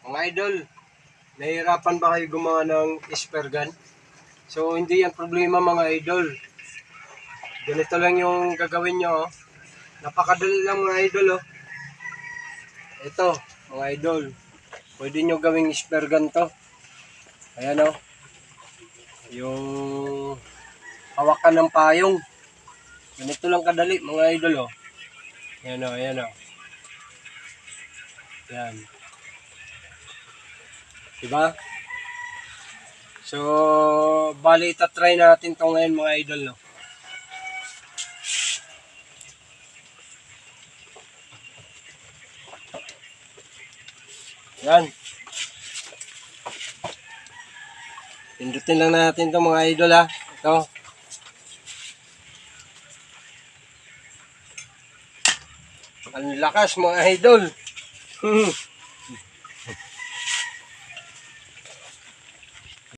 Mga idol, nahihirapan ba kayo gumawa ng spear gun? So, hindi yan problema mga idol. Ganito lang yung gagawin nyo. Oh. Napakadali lang mga idol. Oh. Ito, mga idol. Pwede nyo gawing spear gun to. Ayan o. Oh. Yung hawakan ng payong. Ganito lang kadali mga idol. Oh. Ayan o, ayan o. Ayan. Diba? So, bali itatry natin to ngayon mga idol. No? Yan. Pindutin lang natin to mga idol ha. Ito. Ang lakas mga idol.